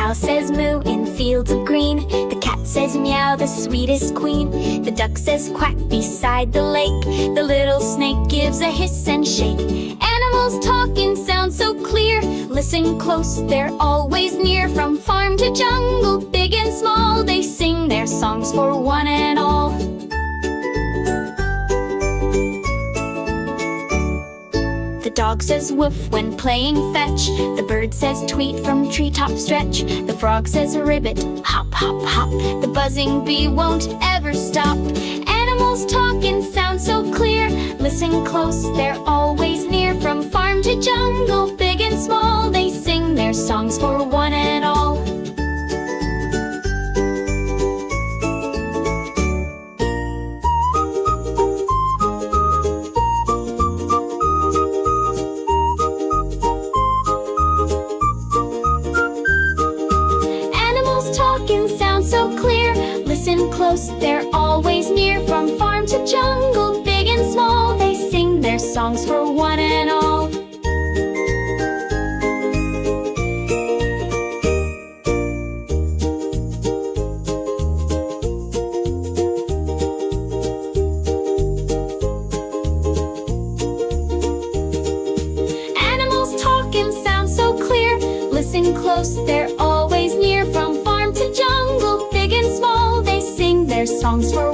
cow says moo in fields of green. The cat says meow, the sweetest queen. The duck says quack beside the lake. The little snake gives a hiss and shake. Animals talk in sound so clear. Listen close, they're always near. From farm to jungle, big and small, they sing their songs for one and all. The dog says woof when playing fetch. The bird says tweet from treetop stretch. The frog says ribbit, hop, hop, hop. The buzzing bee won't ever stop. Animals talk and sound so clear. Listen close, they're always near. From farm to jungle, big and small, they sing their songs for one and all. Talk and sound so clear. Listen close, they're always near. From farm to jungle, big and small, they sing their songs for one and all. Animals talk and sound so clear. Listen close, they're always near. From farm to jungle, big and small, they sing their songs for